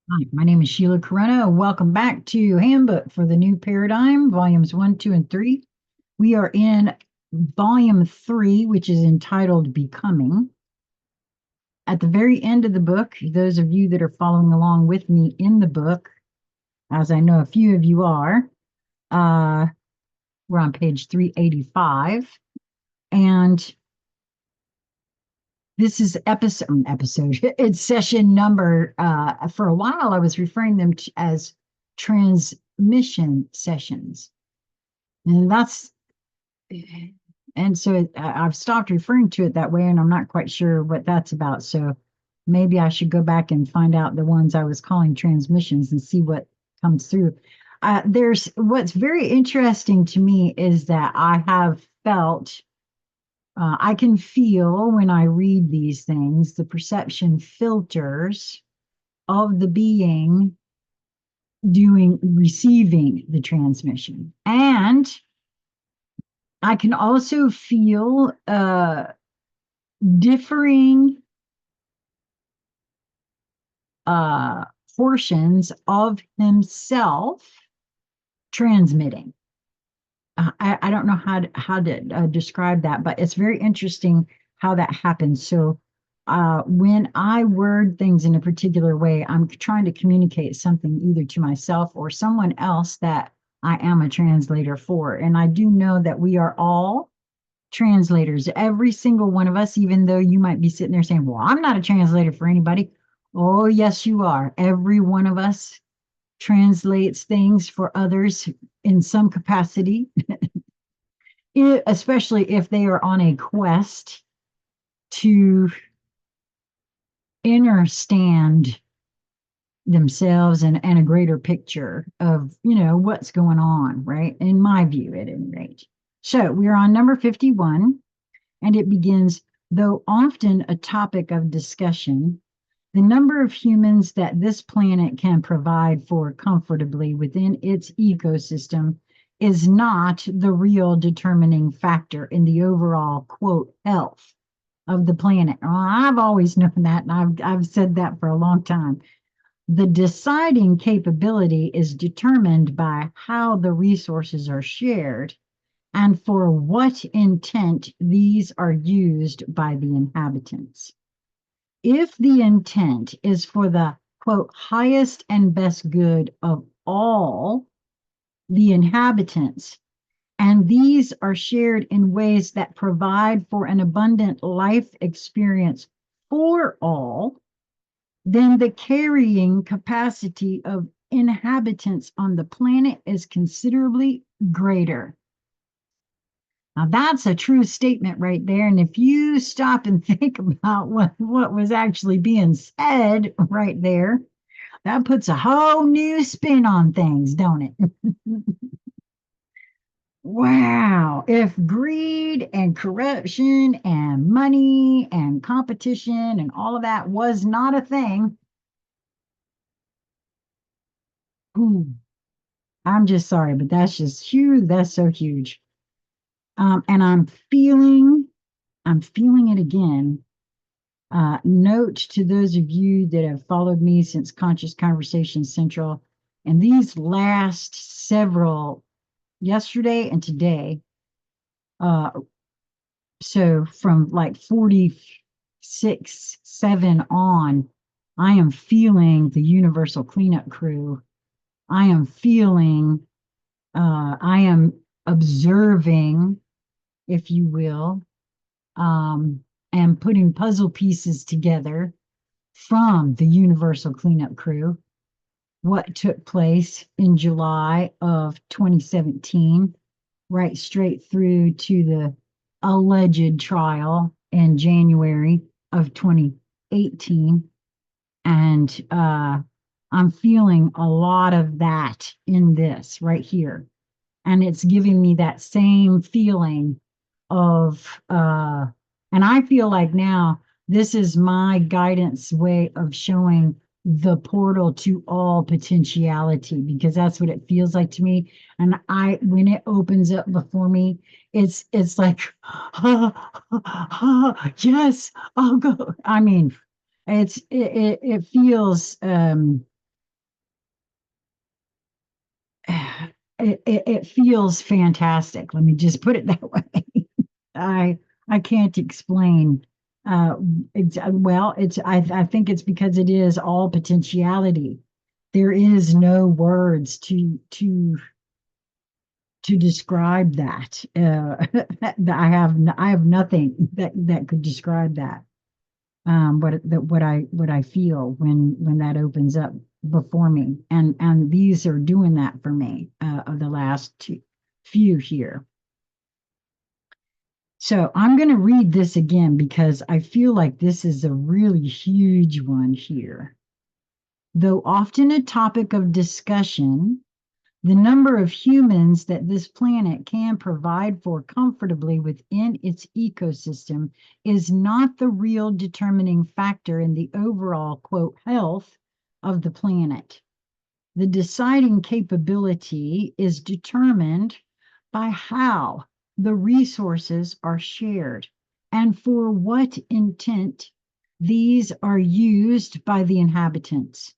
Hi, my name is Sheila Corona. Welcome back to Handbook for the New Paradigm, volumes 1, 2, and 3. We are in volume 3, which is entitled Becoming. At the very end of the book, those of you that are following along with me in the book, as I know a few of you are, uh, we're on page 385. And this is episode. It's session number. For a while, I was referring them as transmission sessions. And that's, and so I've stopped referring to it that way, and I'm not quite sure what that's about. So maybe I should go back and find out the ones I was calling transmissions and see what comes through. There's what's very interesting to me is that I have felt, I can feel when I read these things, the perception filters of the being receiving the transmission. And I can also feel differing uh, portions of himself transmitting. I don't know how to describe that, but it's very interesting how that happens. So when I word things in a particular way, I'm trying to communicate something either to myself or someone else that I am a translator for. And I do know that we are all translators, every single one of us, even though you might be sitting there saying, well, I'm not a translator for anybody. Oh, yes, you are. Every one of us translates things for others in some capacity, especially if they are on a quest to understand themselves and a greater picture of, what's going on, right? In my view, at any rate. So we're on number 51. And it begins, though often a topic of discussion, the number of humans that this planet can provide for comfortably within its ecosystem is not the real determining factor in the overall, quote, health of the planet. Well, I've always known that, and I've said that for a long time. The deciding capability is determined by how the resources are shared and for what intent these are used by the inhabitants. If the intent is for the quote, highest and best good of all the inhabitants, and these are shared in ways that provide for an abundant life experience for all, then the carrying capacity of inhabitants on the planet is considerably greater. Now that's a true statement right there. And if you stop and think about what was actually being said right there, that puts a whole new spin on things, don't it? Wow. If greed and corruption and money and competition and all of that was not a thing, ooh, I'm just sorry, but that's just huge. That's so huge. And I'm feeling it again. Note to those of you that have followed me since Conscious Conversation Central, and these last several, yesterday and today, uh, so from like 46, 7 on, I am feeling the universal cleanup crew. I am feeling, I am observing, if you will, and putting puzzle pieces together from the Universal Cleanup Crew, what took place in July of 2017, right straight through to the alleged trial in January of 2018. And I'm feeling a lot of that in this right here. And it's giving me that same feeling of and I feel like now this is my guidance way of showing the portal to all potentiality, because that's what it feels like to me. And I when it opens up before me, it's like yes, I'll go. I mean, it feels it feels fantastic. Let me just put it that way. I I can't explain. Uh, well, I think it's because it is all potentiality. There is no words to describe that. I have nothing that could describe that. What I feel when that opens up before me, and these are doing that for me of the last few here. So I'm going to read this again because I feel like this is a really huge one here. Though often a topic of discussion, the number of humans that this planet can provide for comfortably within its ecosystem is not the real determining factor in the overall, quote, health of the planet. The deciding capability is determined by how the resources are shared and for what intent these are used by the inhabitants.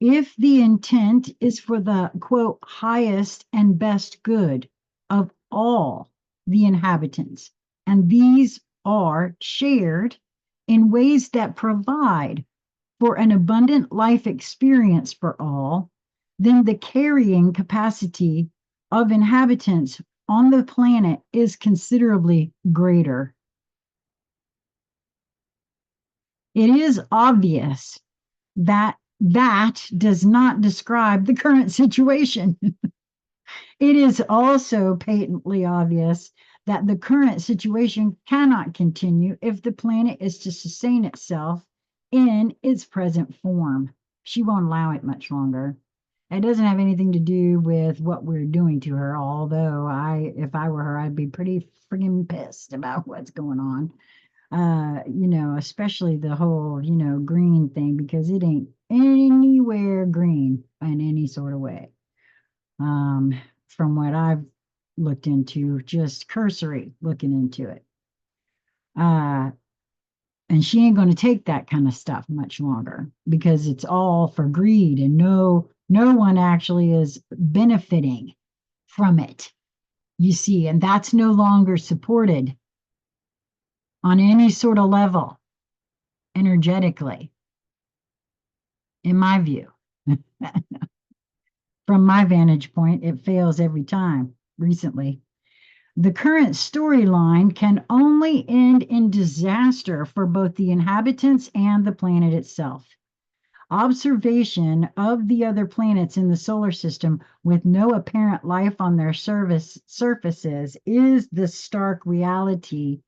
If the intent is for the, quote, highest and best good of all the inhabitants, and these are shared in ways that provide for an abundant life experience for all, then the carrying capacity of inhabitants on the planet is considerably greater. It is obvious that that does not describe the current situation. It is also patently obvious that the current situation cannot continue if the planet is to sustain itself in its present form. She won't allow it much longer. It doesn't have anything to do with what we're doing to her, although if I were her, I'd be pretty friggin' pissed about what's going on. Especially the whole, green thing, because it ain't anywhere green in any sort of way. Um, from what I've looked into, just cursory looking into it. Uh, and she ain't going to take that kind of stuff much longer because it's all for greed, and no one actually is benefiting from it. You see, and that's no longer supported on any sort of level energetically, in my view. From my vantage point, it fails every time recently. The current storyline can only end in disaster for both the inhabitants and the planet itself. Observation of the other planets in the solar system with no apparent life on their surfaces is the stark reality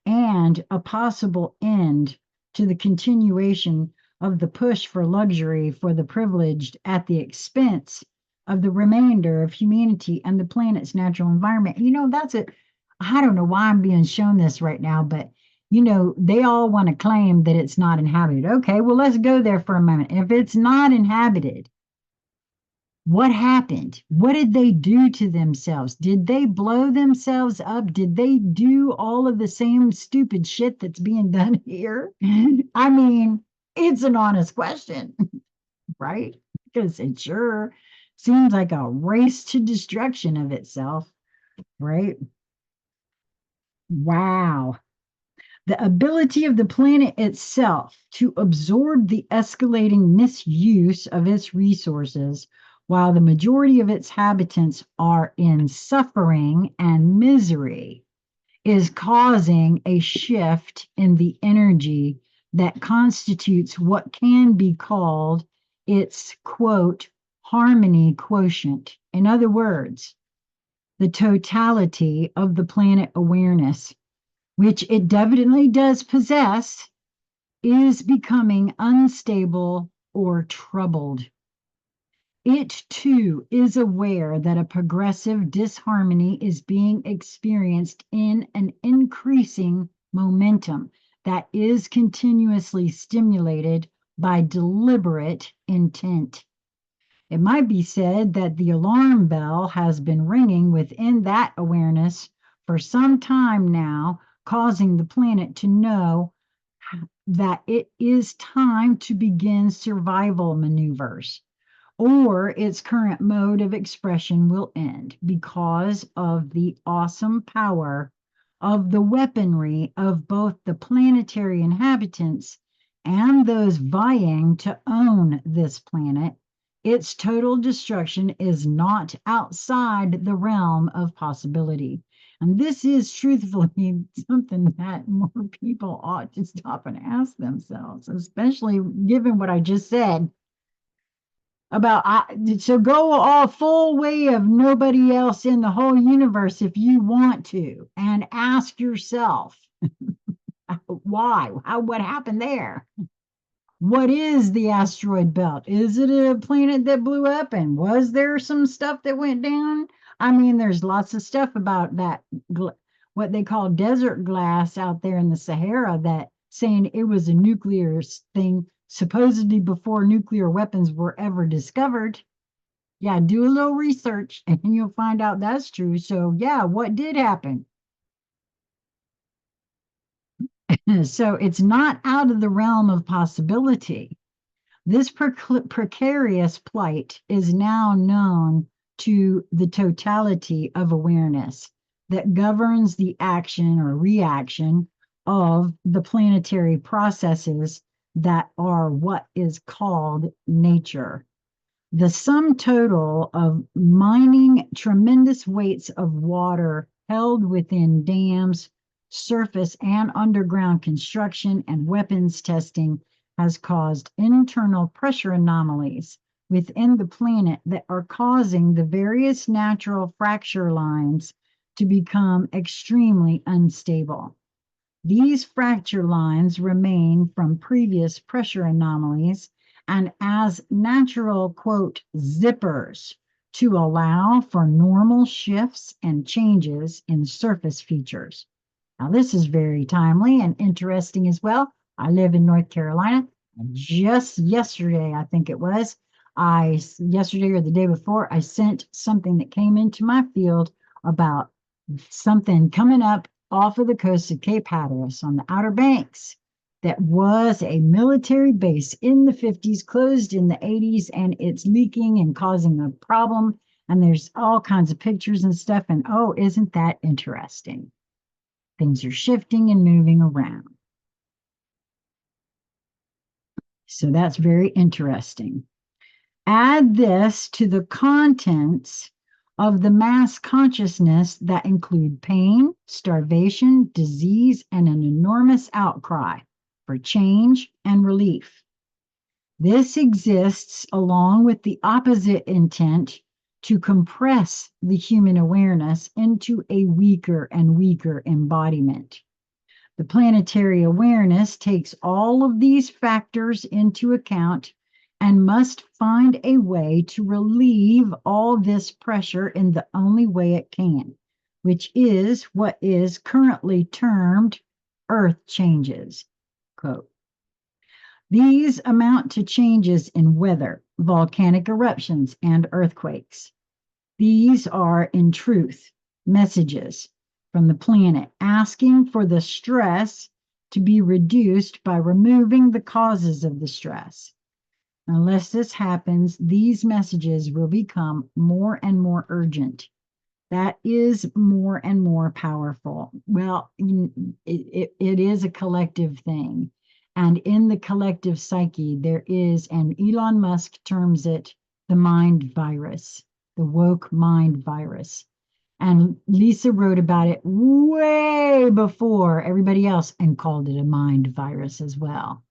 and a possible end to the continuation of the push for luxury for the privileged at the expense of the remainder of humanity and the planet's natural environment. That's it. I don't know why I'm being shown this right now, but they all want to claim that it's not inhabited. Okay, well, let's go there for a moment. If it's not inhabited, what happened? What did they do to themselves? Did they blow themselves up? Did they do all of the same stupid shit that's being done here? I mean, it's an honest question, right? Because it sure seems like a race to destruction of itself, right? Wow. The ability of the planet itself to absorb the escalating misuse of its resources while the majority of its inhabitants are in suffering and misery is causing a shift in the energy that constitutes what can be called its, quote, harmony quotient. In other words, the totality of the planet awareness, which it definitely does possess, is becoming unstable or troubled. It too is aware that a progressive disharmony is being experienced in an increasing momentum that is continuously stimulated by deliberate intent. It might be said that the alarm bell has been ringing within that awareness for some time now, causing the planet to know that it is time to begin survival maneuvers. or its current mode of expression will end because of the awesome power of the weaponry of both the planetary inhabitants and those vying to own this planet. Its total destruction is not outside the realm of possibility. And this is truthfully something that more people ought to stop and ask themselves, especially given what I just said about so go all full way of nobody else in the whole universe if you want to, and ask yourself why, what happened there. What is the asteroid belt? Is it a planet that blew up, and was there some stuff that went down? I mean, there's lots of stuff about that what they call desert glass out there in the Sahara, that saying it was a nuclear thing, supposedly before nuclear weapons were ever discovered. Yeah, do a little research and you'll find out that's true. So, yeah, what did happen? So, it's not out of the realm of possibility. This precarious plight is now known to the totality of awareness that governs the action or reaction of the planetary processes that are what is called nature. The sum total of mining tremendous weights of water held within dams, surface and underground construction, and weapons testing has caused internal pressure anomalies within the planet that are causing the various natural fracture lines to become extremely unstable. These fracture lines remain from previous pressure anomalies and as natural, quote, zippers to allow for normal shifts and changes in surface features. Now, this is very timely and interesting as well. I live in North Carolina. And just yesterday, I think it was, yesterday or the day before, I sent something that came into my field about something coming up off of the coast of Cape Hatteras on the Outer Banks that was a military base in the 50s, closed in the 80s, and it's leaking and causing a problem. And there's all kinds of pictures and stuff. And oh, isn't that interesting? Things are shifting and moving around. So that's very interesting. Add this to the contents of the mass consciousness that include pain, starvation, disease, and an enormous outcry for change and relief. This exists along with the opposite intent to compress the human awareness into a weaker and weaker embodiment. The planetary awareness takes all of these factors into account and must find a way to relieve all this pressure in the only way it can, which is what is currently termed earth changes. Quote, these amount to changes in weather, volcanic eruptions, and earthquakes. These are, in truth, messages from the planet asking for the stress to be reduced by removing the causes of the stress. Unless this happens, these messages will become more and more urgent. That is more and more powerful. Well, it is a collective thing. And in the collective psyche, there is, and Elon Musk terms it the mind virus, the woke mind virus. And Lisa wrote about it way before everybody else and called it a mind virus as well.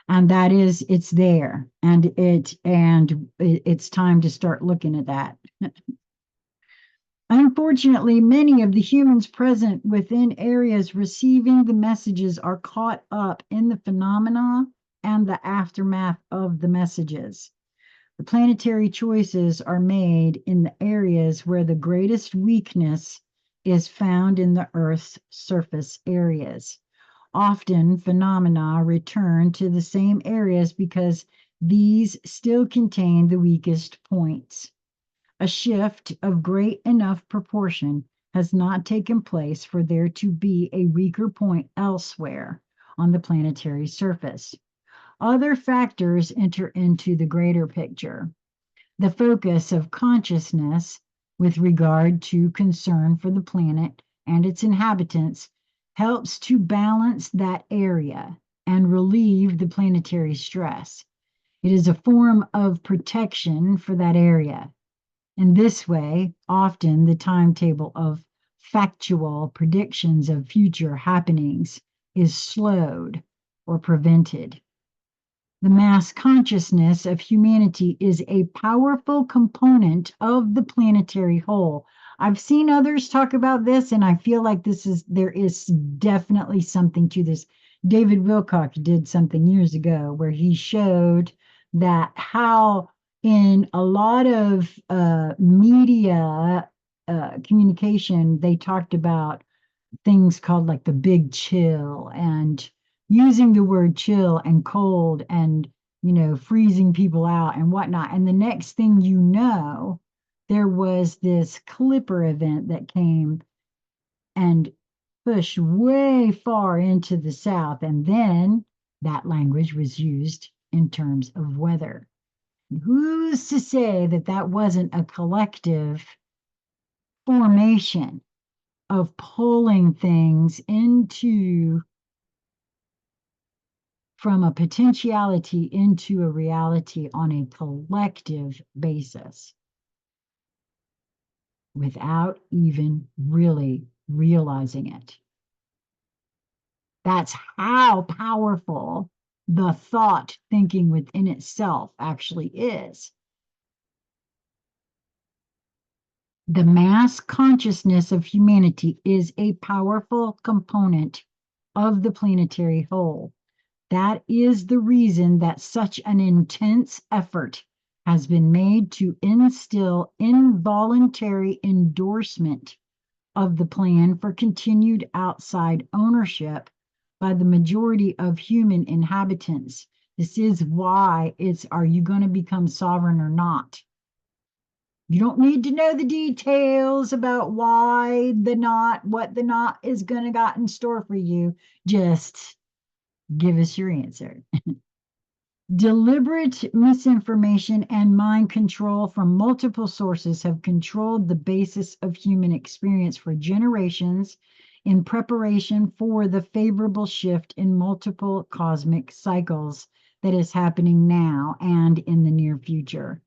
And that is, it's there, and it's time to start looking at that. Unfortunately, many of the humans present within areas receiving the messages are caught up in the phenomena and the aftermath of the messages. The planetary choices are made in the areas where the greatest weakness is found in the Earth's surface areas. Often, phenomena return to the same areas because these still contain the weakest points. A shift of great enough proportion has not taken place for there to be a weaker point elsewhere on the planetary surface. Other factors enter into the greater picture. The focus of consciousness with regard to concern for the planet and its inhabitants helps to balance that area and relieve the planetary stress. It is a form of protection for that area. In this way, often the timetable of factual predictions of future happenings is slowed or prevented. The mass consciousness of humanity is a powerful component of the planetary whole. I've seen others talk about this, and I feel like there is definitely something to this. David Wilcock did something years ago where he showed that how in a lot of media communication, they talked about things called like the big chill and using the word chill and cold and freezing people out and whatnot. And the next thing you know, there was this Clipper event that came and pushed way far into the South. And then that language was used in terms of weather. Who's to say that that wasn't a collective formation of pulling things into from a potentiality into a reality on a collective basis without even really realizing it? That's how powerful the thought thinking within itself actually is. The mass consciousness of humanity is a powerful component of the planetary whole. That is the reason that such an intense effort has been made to instill involuntary endorsement of the plan for continued outside ownership by the majority of human inhabitants. This is why it's, are you going to become sovereign or not? You don't need to know the details about why the not, what the not is going to got in store for you. Just give us your answer. Deliberate misinformation and mind control from multiple sources have controlled the basis of human experience for generations in preparation for the favorable shift in multiple cosmic cycles that is happening now and in the near future.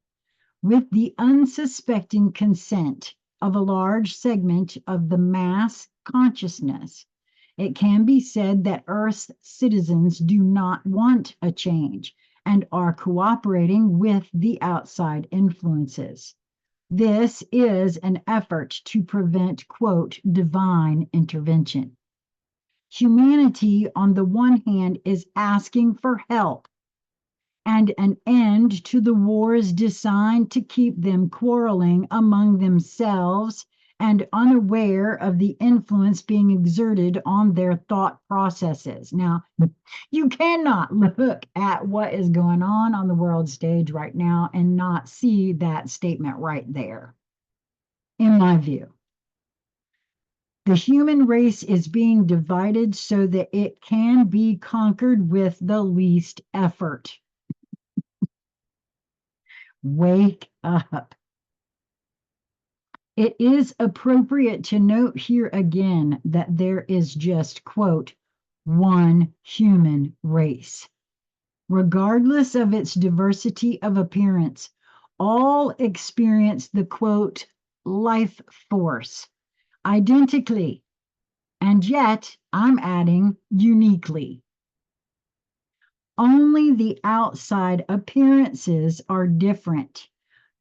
With the unsuspecting consent of a large segment of the mass consciousness, it can be said that Earth's citizens do not want a change and are cooperating with the outside influences. This is an effort to prevent, quote, divine intervention. Humanity, on the one hand, is asking for help and an end to the wars designed to keep them quarreling among themselves and unaware of the influence being exerted on their thought processes. Now, you cannot look at what is going on the world stage right now and not see that statement right there, in my view. The human race is being divided so that it can be conquered with the least effort. Wake up. It is appropriate to note here again that there is just, quote, one human race. Regardless of its diversity of appearance, all experience the, quote, life force identically, and yet I'm adding uniquely. Only the outside appearances are different.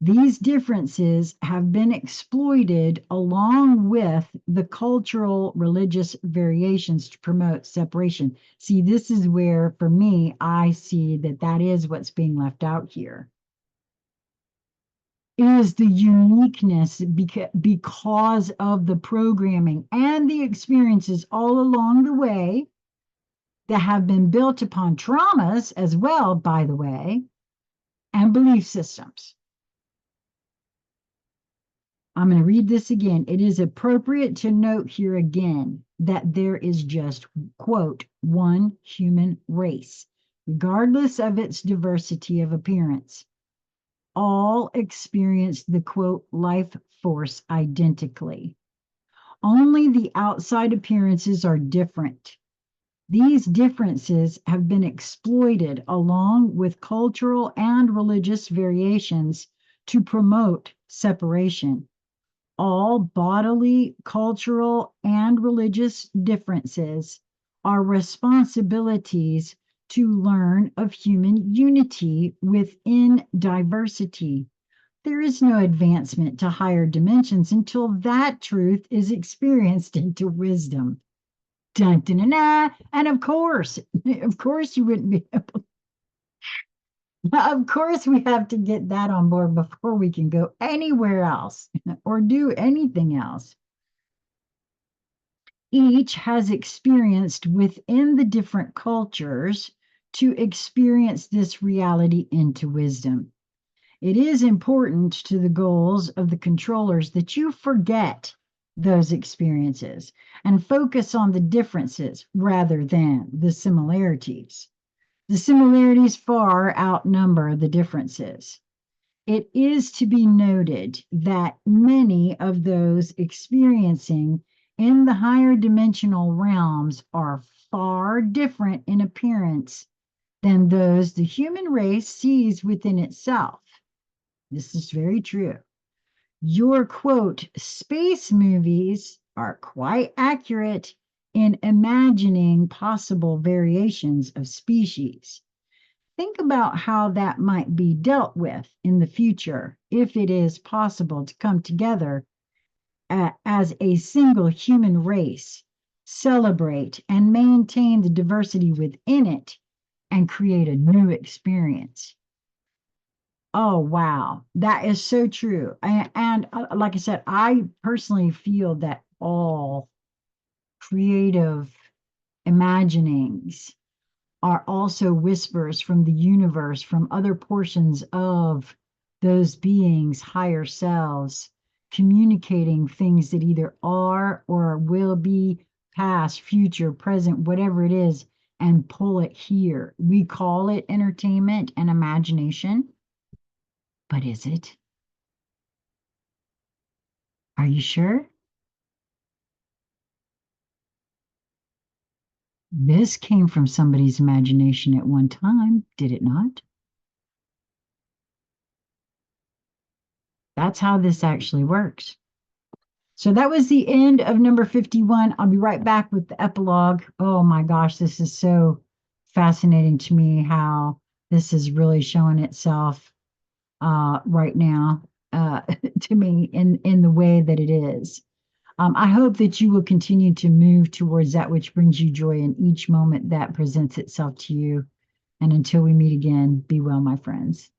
These differences have been exploited along with the cultural religious variations to promote separation. See, this is where, for me, I see that is what's being left out here. It is the uniqueness because of the programming and the experiences all along the way that have been built upon traumas as well, by the way, and belief systems. I'm going to read this again. It is appropriate to note here again that there is just, quote, one human race, regardless of its diversity of appearance. all experience the quote life force identically. Only the outside appearances are different. These differences have been exploited along with cultural and religious variations to promote separation. All bodily, cultural, and religious differences are responsibilities to learn of human unity within diversity. There is no advancement to higher dimensions until that truth is experienced into wisdom. Dun, dun, dun, dun. And of course, you wouldn't be able. Of course, we have to get that on board before we can go anywhere else or do anything else. Each has experienced within the different cultures to experience this reality into wisdom. It is important to the goals of the controllers that you forget those experiences and focus on the differences rather than the similarities. The similarities far outnumber the differences. It is to be noted that many of those experiencing in the higher dimensional realms are far different in appearance than those the human race sees within itself. This is very true. Your quote, space movies are quite accurate in imagining possible variations of species. Think about how that might be dealt with in the future if it is possible to come together as a single human race, celebrate and maintain the diversity within it, and create a new experience. Oh, wow. That is so true. And like I said, I personally feel that all creative imaginings are also whispers from the universe, from other portions of those beings' higher selves, communicating things that either are or will be past, future, present, whatever it is, and pull it here. We call it entertainment and imagination, but is it? Are you sure? This came from somebody's imagination at one time, did it not? That's how this actually works. So that was the end of number 51. I'll be right back with the epilogue. Oh my gosh, this is so fascinating to me how this is really showing itself right now to me in the way that it is. I hope that you will continue to move towards that which brings you joy in each moment that presents itself to you. And until we meet again, be well, my friends.